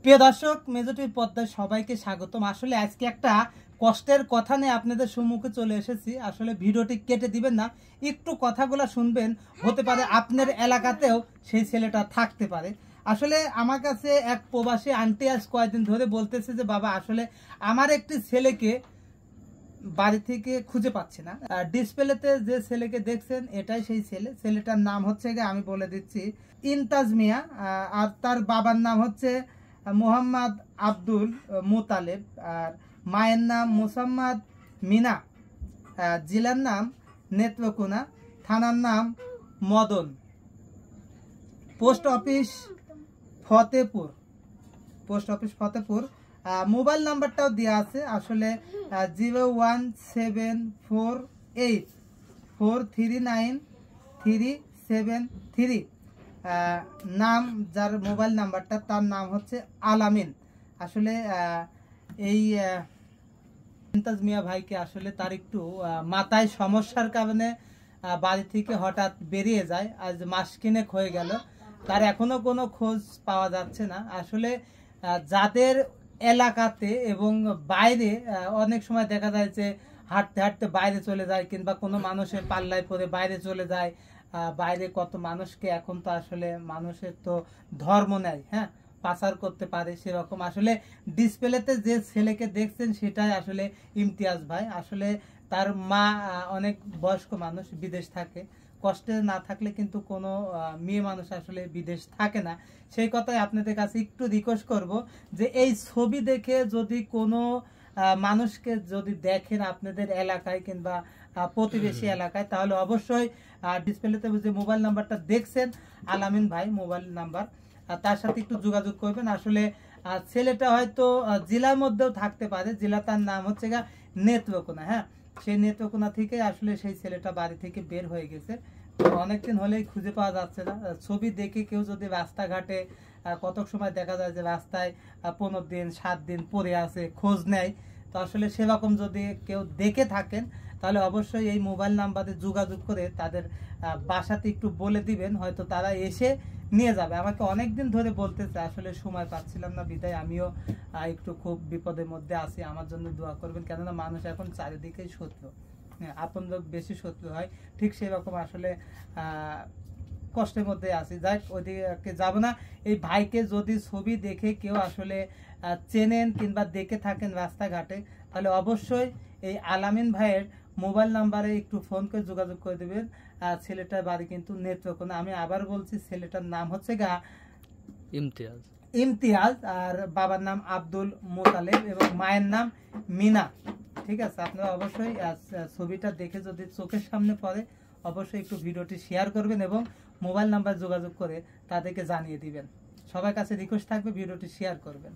প্রিয় দর্শক, মেজর পর্দায় সবাইকে স্বাগতম। আসলে আজকে একটা কষ্টের কথা নিয়ে আপনাদের সম্মুখে চলে এসেছি। আসলে ভিডিওটি কেটে দিবেন না, একটু কথাগুলো শুনবেন, হতে পারে আপনার এলাকাতেও সেই ছেলেটা থাকতে পারে। আসলে আমার কাছে এক প্রবাসী আন্টি আজ কয়েকদিন ধরে বলতেছে যে বাবা, আসলে আমার একটি ছেলেকে বাড়ি থেকে খুঁজে পাচ্ছি না। ডিসপ্লেতে যে ছেলেকে দেখছেন এটাই সেই ছেলে। ছেলেটার নাম হচ্ছে, আমি বলে দিচ্ছি, ইমতাজ মিয়া। আর তার বাবার নাম হচ্ছে মোহাম্মদ আব্দুল মোতালেব, আর মায়ের নাম মোসাম্মদ মিনা, জেলার নাম নেত্রকোনা, থানার নাম Madan, post office Fatehpur. Mobile নাম্বারটাও দেওয়া আছে, আসলে 01744393373। নাম যার মোবাইল নাম্বারটা, তার নাম হচ্ছে আলামিন। আসলে এই ইমতাজ মিয়া ভাইকে আসলে তার একটু মাথায় সমস্যার কারণে বাড়ি থেকে হঠাৎ বেরিয়ে যায়। আজ মাসখানেক হয়ে গেল, তার এখনো কোনো খোঁজ পাওয়া যাচ্ছে না। আসলে যাদের এলাকাতে এবং বাইরে অনেক সময় দেখা যায় যে হাঁটতে হাঁটতে বাইরে চলে যায়, কিংবা কোনো মানুষের পাল্লায় পরে বাইরে চলে যায়। বাইরে কত মানুষকে, এখন তো আসলে মানুষের তো ধর্ম নেই, হ্যাঁ, পাচার করতে পারে সেরকম। আসলে ডিসপ্লেতে যে ছেলেকে দেখছেন সেটাই আসলে ইমতিয়াজ ভাই। আসলে তার মা অনেক বয়স্ক মানুষ, বিদেশ থাকে। কষ্টে না থাকলে কিন্তু কোনো মেয়ে মানুষ আসলে বিদেশ থাকে না। সেই কথাই আপনাদের কাছে একটু রিকোয়েস্ট করব যে এই ছবি দেখে যদি কোনো মানুষকে যদি দেখেন আপনাদের এলাকায় কিংবা প্রতিবেশী এলাকায়, তাহলে অবশ্যই ডিসপ্লেতে যে মোবাইল নাম্বারটা দেখছেন আলামিন ভাই মোবাইল নাম্বার, তার সাথে একটু যোগাযোগ করবেন। আসলে ছেলেটা হয়তো জেলার মধ্যেও থাকতে পারে, জেলা তার নাম হচ্ছে নেত্রকোনা। হ্যাঁ, সেই নেত্রকোনা থেকে আসলে সেই ছেলেটা বাড়ি থেকে বের হয়ে গেছে। অনেকদিন হলেই খুঁজে পাওয়া যাচ্ছে না। ছবি দেখে কেউ যদি রাস্তাঘাটে, কত সময় দেখা যায় যে রাস্তায় 15 দিন 7 দিন পরে আছে, খোঁজ নেয়। তো আসলে সেরকম যদি কেউ দেখে থাকেন, তাহলে অবশ্যই এই মোবাইল নাম্বারে যোগাযোগ করে তাদের বাসাতে একটু বলে দিবেন, হয়তো তারা এসে নিয়ে যাবে। আমাকে অনেকদিন ধরে বলতেছে, আসলে সময় পাচ্ছিলাম না, বিদায় আমিও একটু খুব বিপদের মধ্যে আছি। আমার জন্য দোয়া করবেন, কেননা মানুষ এখন চারিদিকেই শত্রু, আপন লোক বেশি শত্রু হয়। ঠিক সেরকম আসলে কষ্টের মধ্যে আছি। যাই, ওইদিকে যাব না। এই ভাইকে যদি ছবি দেখে কেউ আসলে চেনেন কিংবা দেখে থাকেন রাস্তাঘাটে, তাহলে অবশ্যই এই আলামিন ভাইয়ের মোবাইল নাম্বারে একটু ফোন করে যোগাযোগ করে দেবেন। ছেলেটার বাড়ি কিন্তু নেত্রকোনা। আমি আবার বলছি, ছেলেটার নাম হচ্ছে ইমতিয়াজ, আর বাবার নাম আব্দুল মোতালেব এবং মায়ের নাম মিনা। ঠিক আছে, আপনারা অবশ্যই ছবিটা দেখে যদি চোখের সামনে পড়ে, অবশ্যই একটু ভিডিওটি শেয়ার করবেন এবং মোবাইল নাম্বার যোগাযোগ করে তাদেরকে জানিয়ে দিবেন। সবার কাছে রিকোয়েস্ট থাকবে, ভিডিওটি শেয়ার করবেন।